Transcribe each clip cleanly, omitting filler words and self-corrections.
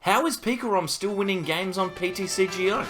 How is PikaRom still winning games on PTCGO?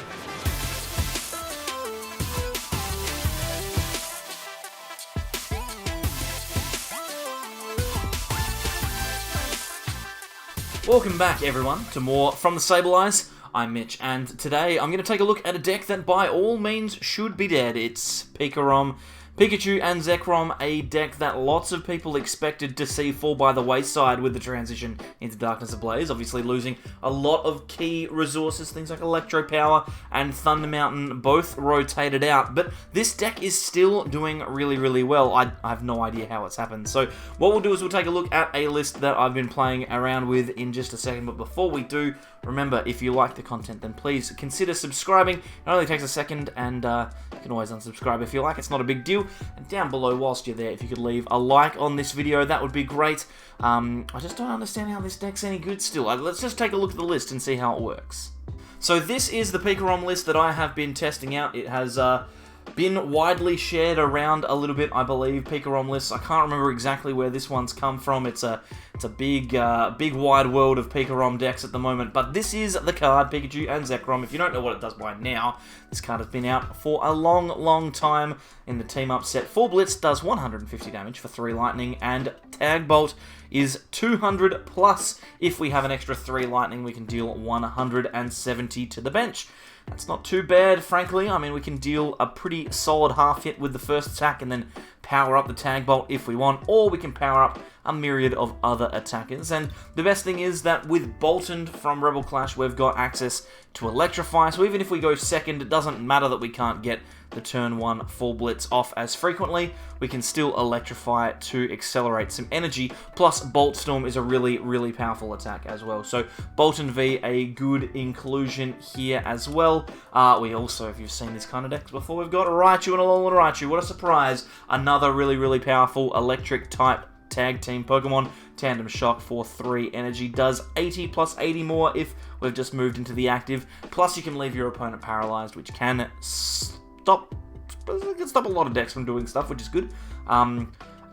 Welcome back, everyone, to more From the Sable Eyes. I'm Mitch, and today I'm going to take a look at a deck that by all means should be dead. It's Pikachu and Zekrom, a deck that lots of people expected to see fall by the wayside with the transition into Darkness Ablaze, obviously losing a lot of key resources, things like Electro Power and Thunder Mountain both rotated out, but this deck is still doing really, really well. I have no idea how it's happened. So what we'll do is we'll take a look at a list that I've been playing around with in just a second, but before we do, remember, if you like the content, then please consider subscribing. It only takes a second, and you can always unsubscribe if you like. It's not a big deal. And down below, whilst you're there, if you could leave a like on this video, that would be great. I just don't understand how this deck's any good still. Let's just take a look at the list and see how it works. So this is the PikaRom list that I have been testing out. It has been widely shared around a little bit, I believe, PikaRom lists. I can't remember exactly where this one's come from. It's a big wide world of PikaRom decks at the moment, but this is the card, Pikachu and Zekrom. If you don't know what it does by now, this card has been out for a long, long time in the team-up set. 4 Blitz does 150 damage for 3 Lightning, and Tag Bolt is 200 plus. If we have an extra 3 Lightning, we can deal 170 to the bench. That's not too bad, frankly. I mean, we can deal a pretty solid half hit with the first attack and then power up the Tag Bolt if we want, or we can power up a myriad of other attackers. And the best thing is that with Boltund from Rebel Clash, we've got access to Electrify, so even if we go second, it doesn't matter that we can't get the turn 1 full blitz off as frequently. We can still Electrify to accelerate some energy, plus Bolt Storm is a really, really powerful attack as well. So Boltund V, a good inclusion here as well. We also, if you've seen this kind of decks before, we've got Raichu and Alolan Raichu. What a surprise. Another really, really powerful electric type tag team Pokemon. Tandem Shock for 3 energy does 80 plus 80 more if we've just moved into the active. Plus you can leave your opponent paralyzed, which can stop a lot of decks from doing stuff, which is good.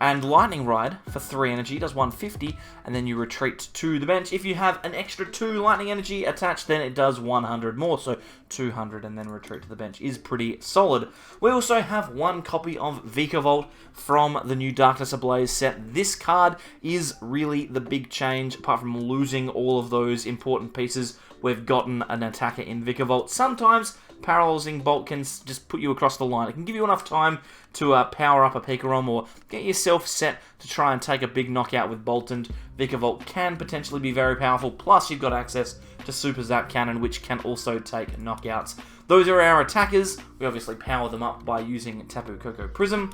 And Lightning Ride for 3 energy does 150, and then you retreat to the bench. If you have an extra 2 Lightning Energy attached, then it does 100 more, so 200 and then retreat to the bench is pretty solid. We also have 1 copy of Vikavolt from the new Darkness Ablaze set. This card is really the big change, apart from losing all of those important pieces. We've gotten an attacker in Vikavolt. Sometimes Paralyzing Bolt can just put you across the line. It can give you enough time to power up a PikaRom or get yourself set to try and take a big knockout with Boltund. Vikavolt can potentially be very powerful, plus you've got access to Super Zap Cannon, which can also take knockouts. Those are our attackers. We obviously power them up by using Tapu Koko Prism.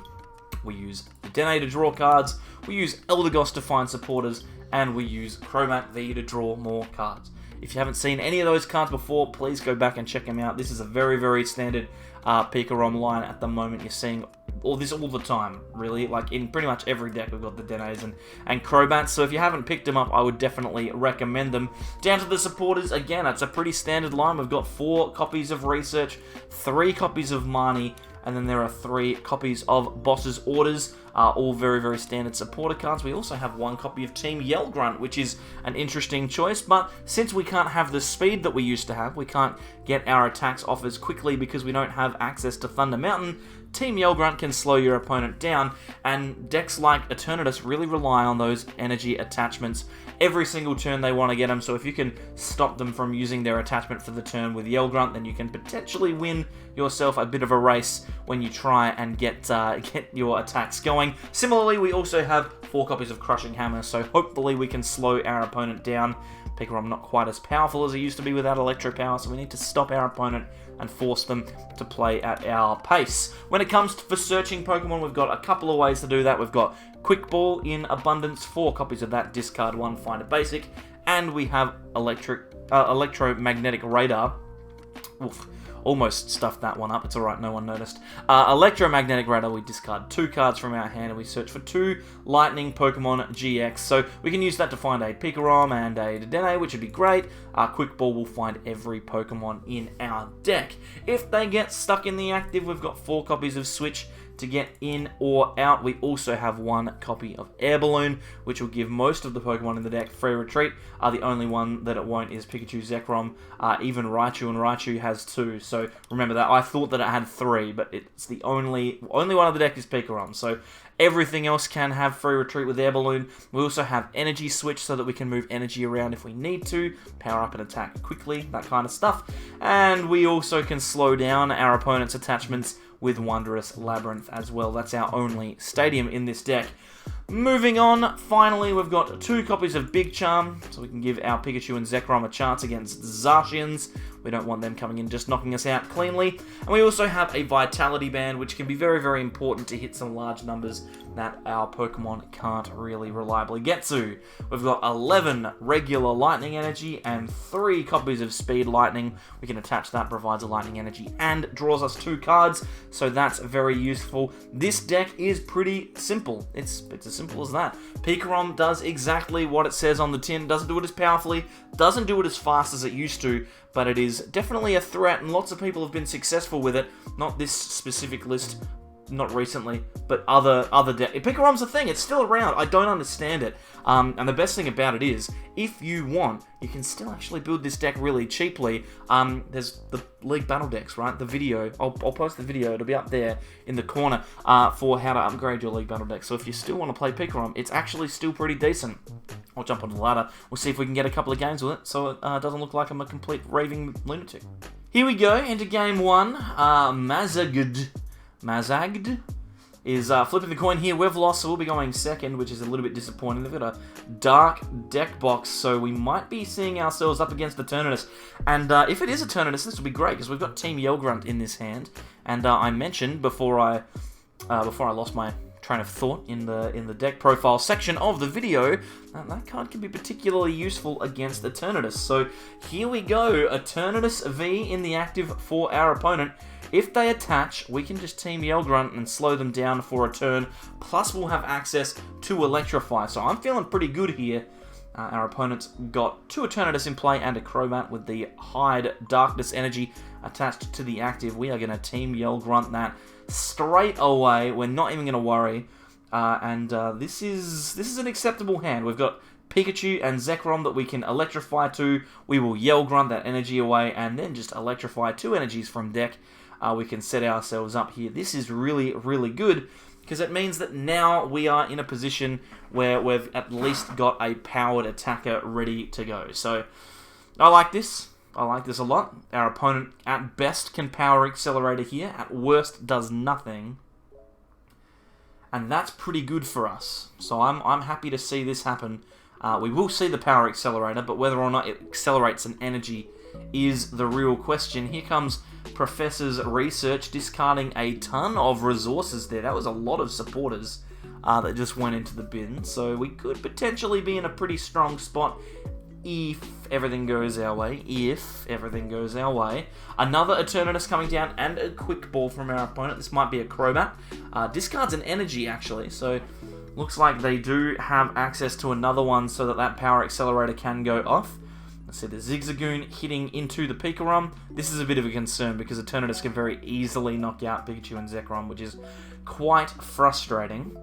We use Dedenne to draw cards, we use Eldegoss to find supporters, and we use Crobat V to draw more cards. If you haven't seen any of those cards before, please go back and check them out. This is a very, very standard PikaRom line at the moment. You're seeing all this all the time, really. Like, in pretty much every deck, we've got the Dedennes and Crobats. So if you haven't picked them up, I would definitely recommend them. Down to the supporters, again, it's a pretty standard line. We've got 4 copies of Research, 3 copies of Marnie, and then there are 3 copies of Boss's Orders, all very, very standard supporter cards. We also have 1 copy of Team Yell Grunt, which is an interesting choice, but since we can't have the speed that we used to have, we can't get our attacks off as quickly because we don't have access to Thunder Mountain, Team Yell Grunt can slow your opponent down, and decks like Eternatus really rely on those energy attachments every single turn they want to get them, so if you can stop them from using their attachment for the turn with Yell Grunt, then you can potentially win yourself a bit of a race when you try and get your attacks going. Similarly, we also have 4 copies of Crushing Hammer, so hopefully we can slow our opponent down. PikaRom not quite as powerful as it used to be without Electro Power, so we need to stop our opponent and force them to play at our pace. When it comes for searching Pokemon, we've got a couple of ways to do that. We've got Quick Ball in abundance, 4 copies of that, discard 1, find a basic, and we have Electromagnetic Radar. Oof. Almost stuffed that one up. It's alright, no one noticed. Electromagnetic Radar, we discard 2 cards from our hand and we search for 2 Lightning Pokemon GX. So we can use that to find a PikaRom and a Dedenne, which would be great. Quick Ball will find every Pokemon in our deck. If they get stuck in the active, we've got 4 copies of Switch, to get in or out. We also have 1 copy of Air Balloon, which will give most of the Pokemon in the deck free retreat. The only one that it won't is Pikachu Zekrom. Even Raichu, and Raichu has 2, so remember that. I thought that it had 3, but it's the only one of the deck is PikaRom, so everything else can have free retreat with Air Balloon. We also have Energy Switch so that we can move energy around if we need to, power up and attack quickly, that kind of stuff. And we also can slow down our opponent's attachments with Wondrous Labyrinth as well. That's our only stadium in this deck. Moving on, finally, we've got 2 copies of Big Charm, so we can give our Pikachu and Zekrom a chance against Zacians. We don't want them coming in just knocking us out cleanly. And we also have a Vitality Band, which can be very, very important to hit some large numbers that our Pokemon can't really reliably get to. We've got 11 regular Lightning Energy and 3 copies of Speed Lightning. We can attach that, provides a Lightning Energy, and draws us 2 cards, so that's very useful. This deck is pretty simple. It's as simple as that. PikaRom does exactly what it says on the tin. Doesn't do it as powerfully, doesn't do it as fast as it used to, but it is definitely a threat, and lots of people have been successful with it. Not this specific list, not recently, but other decks. PikaRom's a thing, it's still around. I don't understand it. And the best thing about it is, if you want, you can still actually build this deck really cheaply. There's the League Battle decks, right? The video, I'll post the video, it'll be up there in the corner for how to upgrade your League Battle deck. So if you still want to play PikaRom, it's actually still pretty decent. I'll jump on the ladder, we'll see if we can get a couple of games with it, so it doesn't look like I'm a complete raving lunatic. Here we go, into game 1. Mazagd is flipping the coin here. We've lost, so we'll be going second, which is a little bit disappointing. They've got a dark deck box, so we might be seeing ourselves up against the Eternatus. And if it is a Eternatus, this will be great, because we've got Team Grunt in this hand. And I mentioned before I lost my train of thought in the deck profile section of the video, that card can be particularly useful against Eternatus. So here we go, Eternatus V in the active for our opponent. If they attach, we can just Team Grunt and slow them down for a turn, plus we'll have access to Electrify. So I'm feeling pretty good here. Our opponent's got 2 Eternatus in play and a Crobat with the Hide Darkness Energy attached to the active. We are going to Team Grunt that straight away. We're not even going to worry. This is an acceptable hand. We've got Pikachu and Zekrom that we can Electrify to. We will Grunt that energy away and then just Electrify 2 energies from deck. We can set ourselves up here. This is really, really good, because it means that now we are in a position where we've at least got a powered attacker ready to go. So, I like this. I like this a lot. Our opponent, at best, can Power Accelerator here. At worst, does nothing. And that's pretty good for us. So I'm happy to see this happen. We will see the Power Accelerator, but whether or not it accelerates an energy is the real question. Here comes Professor's Research, discarding a ton of resources there. That was a lot of supporters that just went into the bin. So we could potentially be in a pretty strong spot if everything goes our way. Another Eternatus coming down and a Quick Ball from our opponent. This might be a Crobat. Discards an energy, actually. So looks like they do have access to another one so that Power Accelerator can go off. Let's see the Zigzagoon hitting into the PikaRom. This is a bit of a concern because Eternatus can very easily knock out Pikachu and Zekrom, which is quite frustrating.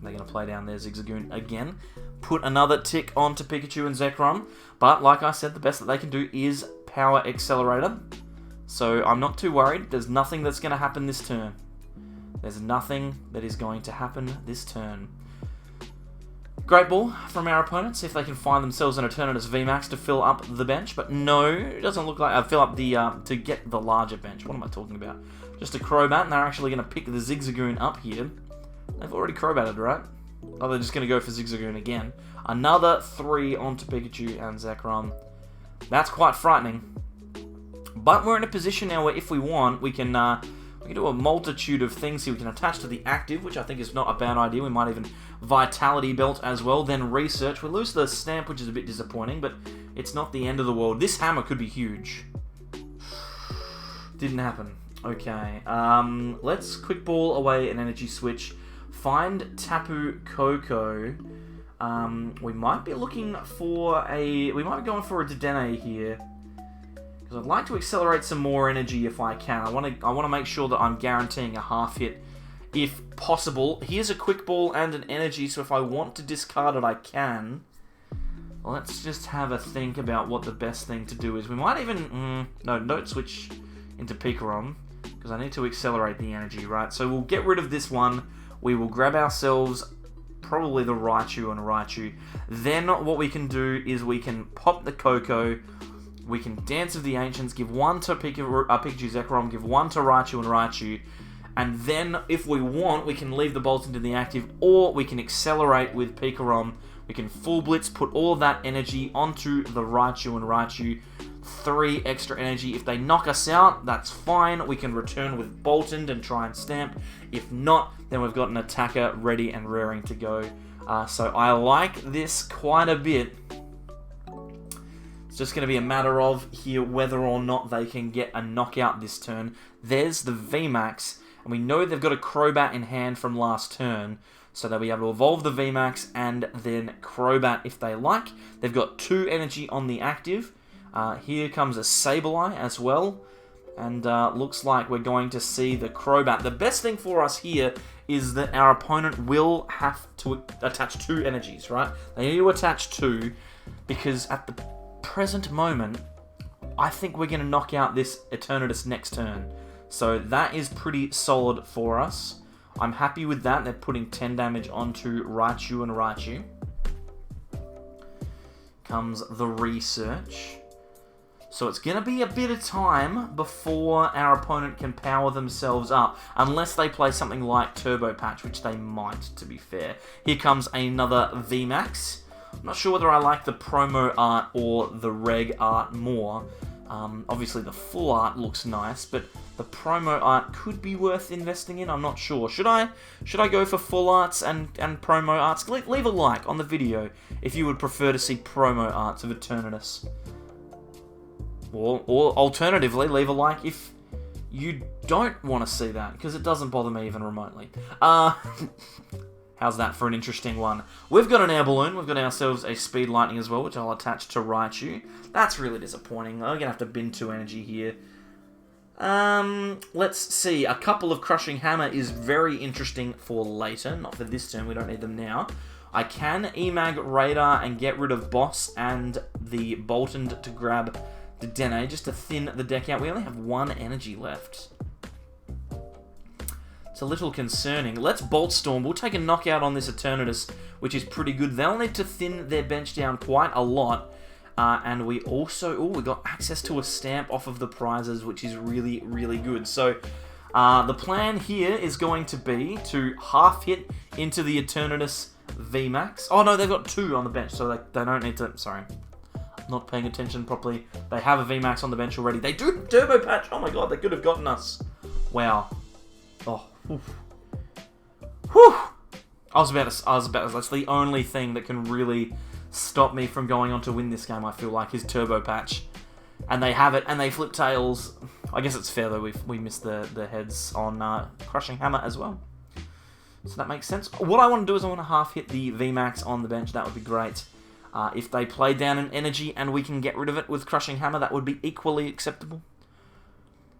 They're going to play down their Zigzagoon again. Put another tick onto Pikachu and Zekrom. But like I said, the best that they can do is Power Accelerator. So I'm not too worried. There's nothing that's going to happen this turn. There's nothing that is going to happen this turn. Great ball from our opponents, see if they can find themselves an Eternatus VMAX to fill up the bench, but no, it doesn't look like fill up the to get the larger bench. What am I talking about? Just a Crobat, and they're actually going to pick the Zigzagoon up here. They've already Crobated, right? Oh, they're just going to go for Zigzagoon again. Another 3 onto Pikachu and Zekrom. That's quite frightening. But we're in a position now where if we want, we can do a multitude of things here. We can attach to the active, which I think is not a bad idea. We might even Vitality Belt as well, then Research. We lose the Stamp, which is a bit disappointing, but it's not the end of the world. This hammer could be huge. Didn't happen. Okay, let's Quick Ball away an Energy Switch. Find Tapu Koko. We might be looking for we might be going for a Dedenne here. Because I'd like to accelerate some more energy if I can. I want to make sure that I'm guaranteeing a half hit if possible. Here's a quick ball and an energy, so if I want to discard it, I can. Let's just have a think about what the best thing to do is. We might even... no, don't switch into PikaRom, because I need to accelerate the energy, right? So we'll get rid of this one. We will grab ourselves probably the Raichu and Raichu. Then what we can do is we can pop the Koko. We can Dance of the Ancients, give one to Pikachu Zekrom, give one to Raichu and Raichu. And then, if we want, we can leave the Boltund in the active, or we can accelerate with PikaRom. We can full blitz, put all of that energy onto the Raichu and Raichu. 3 extra energy. If they knock us out, that's fine. We can return with Boltund and try and stamp. If not, then we've got an attacker ready and raring to go. So I like this quite a bit. It's just going to be a matter of here whether or not they can get a knockout this turn. There's the VMAX. And we know they've got a Crobat in hand from last turn, so they'll be able to evolve the VMAX and then Crobat if they like. They've got 2 energy on the active. Here comes a Sableye as well, and looks like we're going to see the Crobat. The best thing for us here is that our opponent will have to attach 2 energies, right? They need to attach 2, because at the present moment, I think we're going to knock out this Eternatus next turn. So that is pretty solid for us. I'm happy with that. They're putting 10 damage onto Raichu and Raichu. Comes the research. So it's going to be a bit of time before our opponent can power themselves up. Unless they play something like Turbo Patch, which they might, to be fair. Here comes another VMAX. I'm not sure whether I like the promo art or the reg art more. Obviously the full art looks nice, but the promo art could be worth investing in. I'm not sure. Should I go for full arts and promo arts? Leave a like on the video if you would prefer to see promo arts of Eternatus. Or alternatively, leave a like if you don't want to see that, because it doesn't bother me even remotely. How's that for an interesting one? We've got an air balloon. We've got ourselves a speed lightning as well, which I'll attach to Raichu. That's really disappointing. I'm going to have to bin 2 energy here. Let's see. A couple of Crushing Hammer is very interesting for later. Not for this turn. We don't need them now. I can EMAG Radar and get rid of Boss and the Boltund to grab the Dedenne, just to thin the deck out. We only have 1 energy left. It's a little concerning. Let's Bolt Storm. We'll take a knockout on this Eternatus, which is pretty good. They'll need to thin their bench down quite a lot. And we also... we got access to a stamp off of the prizes, which is really, really good. So, the plan here is going to be to half hit into the Eternatus VMAX. Oh, no, they've got 2 on the bench, so they don't need to... Sorry. Not paying attention properly. They have a VMAX on the bench already. They do Turbo Patch. Oh, my God, they could have gotten us. Wow. Oh, whew. Whew. I was about to, that's the only thing that can really stop me from going on to win this game, I feel like, is Turbo Patch. And they have it, and they flip tails. I guess it's fair, though, we missed the heads on Crushing Hammer as well. So that makes sense. What I want to do is I want to half hit the VMAX on the bench. That would be great. If they play down an energy and we can get rid of it with Crushing Hammer, that would be equally acceptable.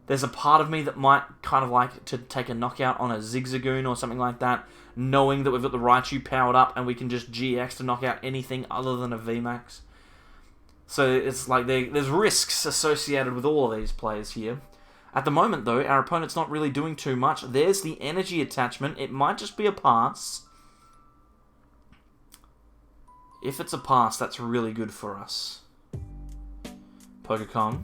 There's a part of me that might kind of like to take a knockout on a Zigzagoon or something like that, knowing that we've got the Raichu powered up and we can just GX to knock out anything other than a VMAX. So it's like there's risks associated with all of these players here. At the moment, though, our opponent's not really doing too much. There's the energy attachment. It might just be a pass. If it's a pass, that's really good for us. Pokemon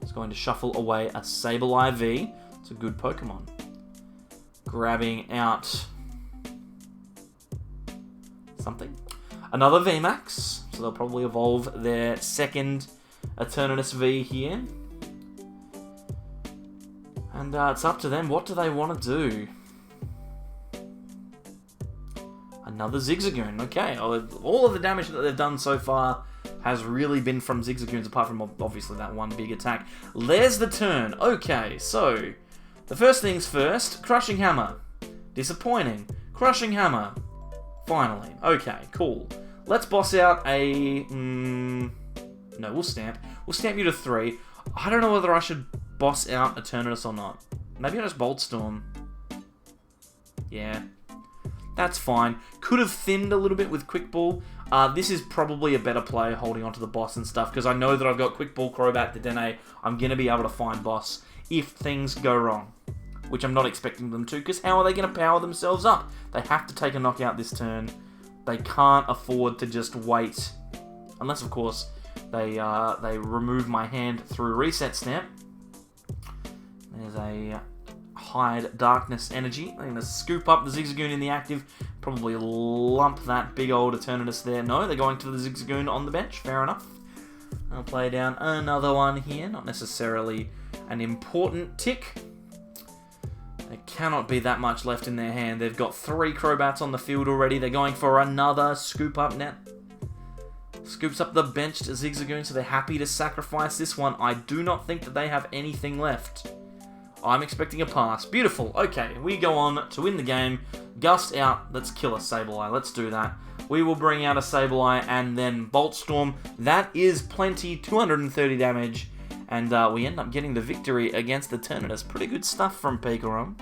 is going to shuffle away a Sableye V. It's a good Pokemon. Grabbing out something. Another VMAX. So they'll probably evolve their second Eternatus V here. And it's up to them. What do they want to do? Another Zigzagoon. Okay, all of the damage that they've done so far has really been from Zigzagoons, apart from obviously that one big attack. There's the turn. Okay, so the first things first, Crushing Hammer. Disappointing. Crushing Hammer. Finally. Okay, cool. Let's boss out a... no, we'll stamp. We'll stamp you to 3. I don't know whether I should boss out Eternatus or not. Maybe I just Bolt Storm. Yeah. That's fine. Could have thinned a little bit with Quick Ball. This is probably a better play holding onto the boss and stuff, because I know that I've got Quick Ball, Crobat, Dedenne. I'm going to be able to find boss if things go wrong, which I'm not expecting them to, because how are they going to power themselves up? They have to take a knockout this turn. They can't afford to just wait, unless, of course, they remove my hand through Reset Stamp. There's a Hide Darkness Energy. I'm going to scoop up the Zigzagoon in the active, probably lump that big old Eternatus there. No, they're going to the Zigzagoon on the bench. Fair enough. I'll play down another one here. Not necessarily an important tick. There cannot be that much left in their hand. They've got 3 Crobats on the field already. They're going for another scoop up net. Scoops up the benched Zigzagoon, so they're happy to sacrifice this one. I do not think that they have anything left. I'm expecting a pass. Beautiful. Okay, we go on to win the game. Gust out. Let's kill a Sableye. Let's do that. We will bring out a Sableye and then Bolt Storm. That is plenty. 230 damage. And we end up getting the victory against the Eternatus. Pretty good stuff from PikaRom.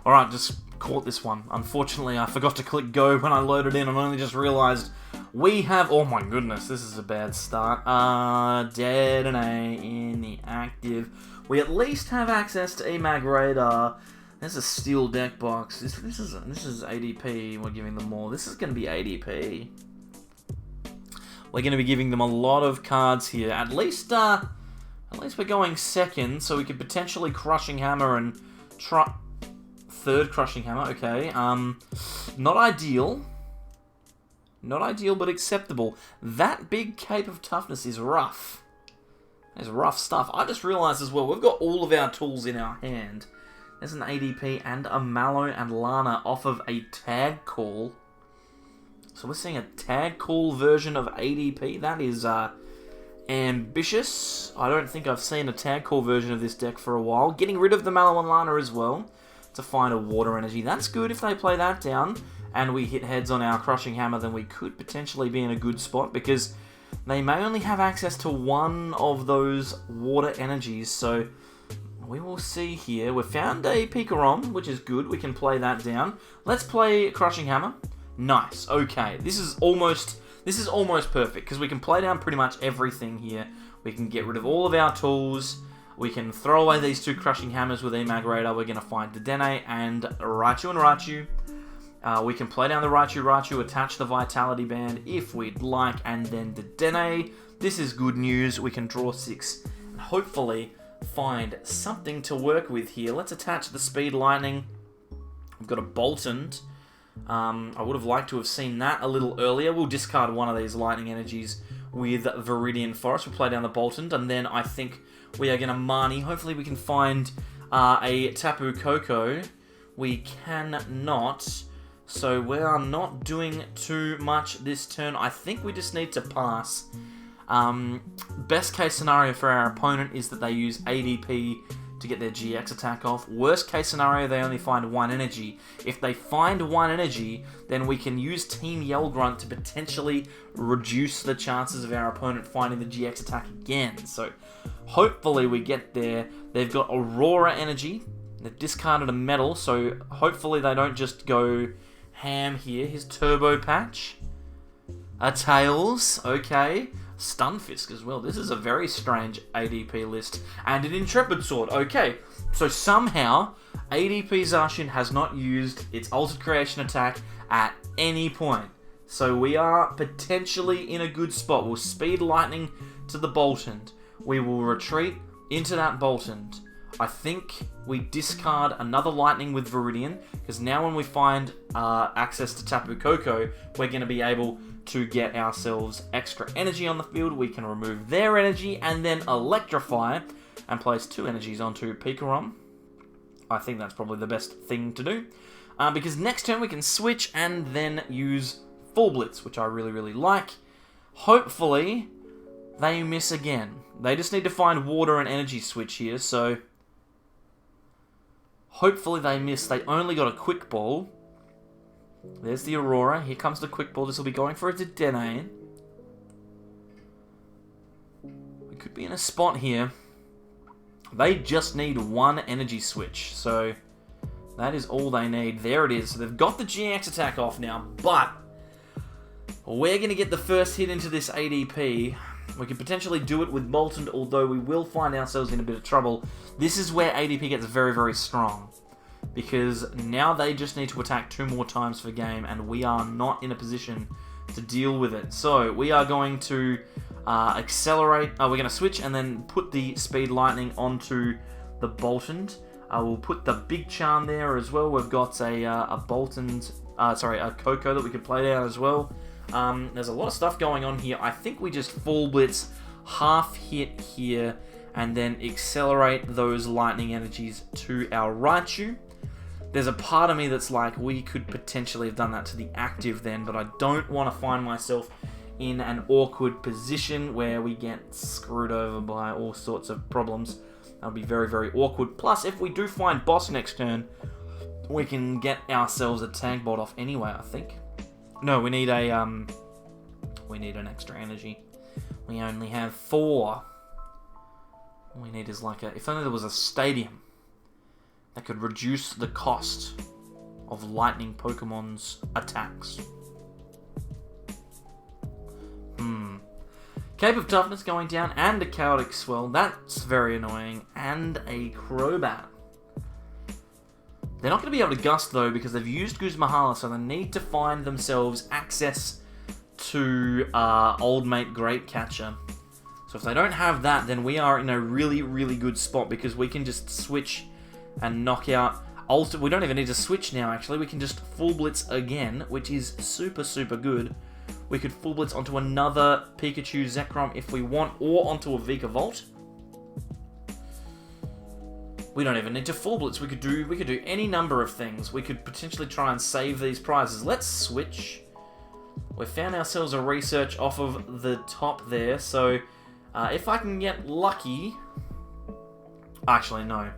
Alright, just caught this one. Unfortunately, I forgot to click go when I loaded in. I only just realized we have... Oh my goodness, this is a bad start. Dedenne in the active. We at least have access to Emag Radar. There's a steel deck box. This is ADP. We're giving them more. This is going to be ADP. We're going to be giving them a lot of cards here. At least we're going second, so we could potentially Crushing Hammer and try third Crushing Hammer. Okay. Not ideal. Not ideal, but acceptable. That big Cape of Toughness is rough. It's rough stuff. I just realised as well, we've got all of our tools in our hand. There's an ADP and a Mallow and Lana off of a Tag Call. So we're seeing a Tag Call version of ADP. That is ambitious. I don't think I've seen a Tag Call version of this deck for a while. Getting rid of the Mallow and Lana as well to find a Water Energy. That's good if they play that down and we hit heads on our Crushing Hammer, then we could potentially be in a good spot, because they may only have access to one of those water energies, so we will see here. We've found a PikaRom, which is good. We can play that down. Let's play Crushing Hammer. Nice. Okay, this is almost perfect, because we can play down pretty much everything here. We can get rid of all of our tools. We can throw away these 2 Crushing Hammers with Emag Radar. We're going to find Dedenne and Raichu. We can play down the Raichu, attach the Vitality Band if we'd like, and then Dedenne. This is good news. We can draw 6 and hopefully find something to work with here. Let's attach the Speed Lightning. We've got a Boltund. I would have liked to have seen that a little earlier. We'll discard one of these Lightning Energies with Viridian Forest. We'll play down the Boltund, and then I think we are going to Marnie. Hopefully we can find a Tapu Koko. We cannot... So we are not doing too much this turn. I think we just need to pass. Best case scenario for our opponent is that they use ADP to get their GX attack off. Worst case scenario, they only find 1 energy. If they find 1 energy, then we can use Team Yell Grunt to potentially reduce the chances of our opponent finding the GX attack again. So hopefully we get there. They've got Aurora energy. They've discarded a metal, so hopefully they don't just go ham here. His Turbo Patch. A Tails. Okay. Stunfisk as well. This is a very strange ADP list. And an Intrepid Sword. Okay. So somehow, ADP Zacian has not used its Altered Creation attack at any point. So we are potentially in a good spot. We'll Speed Lightning to the Boltund. We will retreat into that Boltund. I think we discard another Lightning with Viridian, because now when we find access to Tapu Koko, we're going to be able to get ourselves extra energy on the field. We can remove their energy and then Electrify and place 2 energies onto PikaRom. I think that's probably the best thing to do, because next turn we can switch and then use Full Blitz, which I really, really like. Hopefully they miss again. They just need to find water and energy switch here, so... Hopefully they miss. They only got a Quick Ball. There's the Aurora. Here comes the Quick Ball. This will be going for a Dedenne. We could be in a spot here. They just need one energy switch, so that is all they need. There it is. So they've got the GX attack off now, but we're going to get the first hit into this ADP. We could potentially do it with Boltund, although we will find ourselves in a bit of trouble. This is where ADP gets very, very strong, because now they just need to attack 2 more times per game, and we are not in a position to deal with it. So we are going to accelerate. We're going to switch and then put the Speed Lightning onto the Boltund. We'll put the Big Charm there as well. We've got a Boltund, a Koko that we could play down as well. There's a lot of stuff going on here. I think we just full blitz, half hit here, and then accelerate those lightning energies to our Raichu. There's a part of me that's like, we could potentially have done that to the active then, but I don't want to find myself in an awkward position where we get screwed over by all sorts of problems. That'll be very, very awkward. Plus, if we do find boss next turn, we can get ourselves a Tag Bolt off anyway, I think. No, we need an extra energy. We only have 4. All we need is like if only there was a stadium that could reduce the cost of lightning Pokemon's attacks. Cape of Toughness going down, and a Chaotic Swell. That's very annoying. And a Crobat. They're not going to be able to Gust, though, because they've used Guzmahala, so they need to find themselves access to Old Mate Grape Catcher. So if they don't have that, then we are in a really, really good spot, because we can just switch and knock out... We don't even need to switch now, actually. We can just full blitz again, which is super, super good. We could full blitz onto another Pikachu Zekrom if we want, or onto a Vikavolt. We don't even need to full blitz. We could do any number of things. We could potentially try and save these prizes. Let's switch. We found ourselves a research off of the top there, so if I can get lucky... Actually, no.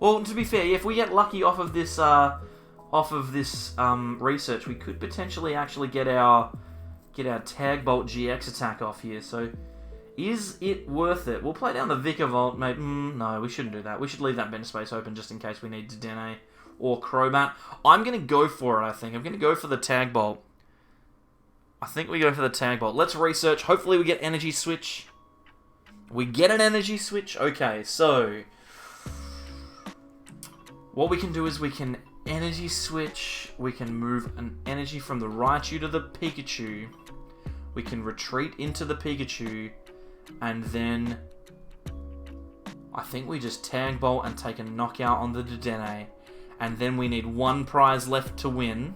Well, to be fair, if we get lucky off of this research, we could potentially actually get our Tag Bolt GX attack off here. So, is it worth it? We'll play down the Vikavolt, mate. No, we shouldn't do that. We should leave that bench space open just in case we need Dedenne or Crobat. I'm going to go for it, I think. I'm going to go for the Tag Bolt. I think we go for the Tag Bolt. Let's research. Hopefully we get Energy Switch. We get an Energy Switch. Okay, so... what we can do is we can Energy Switch. We can move an energy from the Raichu to the Pikachu. We can retreat into the Pikachu. And then... I think we just Tag Bolt and take a knockout on the Dedenne. And then we need 1 prize left to win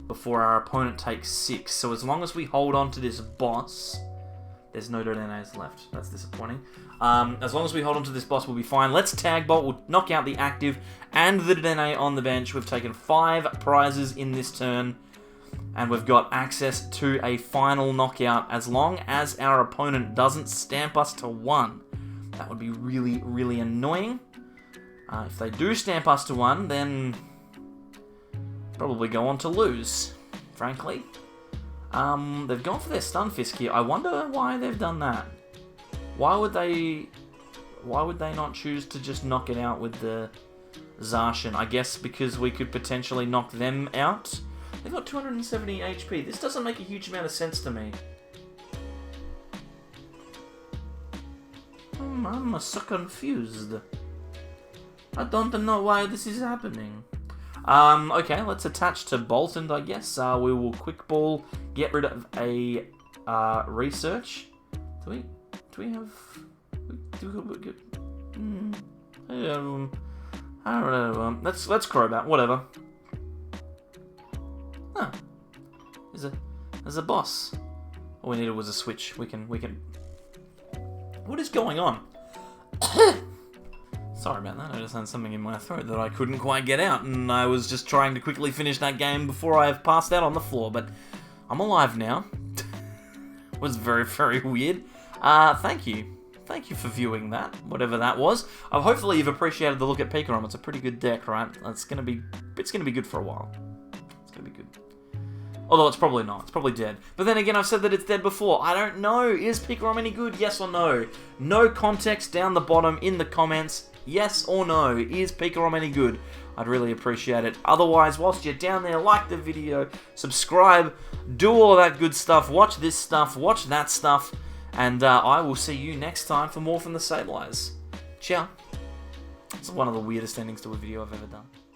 before our opponent takes 6. So as long as we hold on to this boss... There's no Dedennes left. That's disappointing. As long as we hold on to this boss, we'll be fine. Let's Tag Bolt. We'll knock out the active and the Dedenne on the bench. We've taken 5 prizes in this turn. And we've got access to a final knockout as long as our opponent doesn't stamp us to 1. That would be really, really annoying. If they do stamp us to 1, then probably go on to lose, frankly. They've gone for their Stunfisk here. I wonder why they've done that. Why would they not choose to just knock it out with the Zacian? I guess because we could potentially knock them out. They've got 270 HP. This doesn't make a huge amount of sense to me. I'm so confused. I don't know why this is happening. Okay, let's attach to Boltund, I guess. We will Quick Ball, get rid of a research. Do we have... I don't know. Let's Crobat, whatever. Huh. There's a boss. All we needed was a switch. We can... What is going on? Sorry about that, I just had something in my throat that I couldn't quite get out, and I was just trying to quickly finish that game before I have passed out on the floor, but I'm alive now. It was very, very weird. Thank you. Thank you for viewing that, whatever that was. Hopefully you've appreciated the look at PikaRom. It's a pretty good deck, right? It's gonna be good for a while. It's gonna be good. Although it's probably not. It's probably dead. But then again, I've said that it's dead before. I don't know. Is PikaRom any good? Yes or no? No context down the bottom in the comments. Yes or no? Is PikaRom any good? I'd really appreciate it. Otherwise, whilst you're down there, like the video, subscribe, do all of that good stuff, watch this stuff, watch that stuff, and I will see you next time for more from the Sableyes. Ciao. It's one of the weirdest endings to a video I've ever done.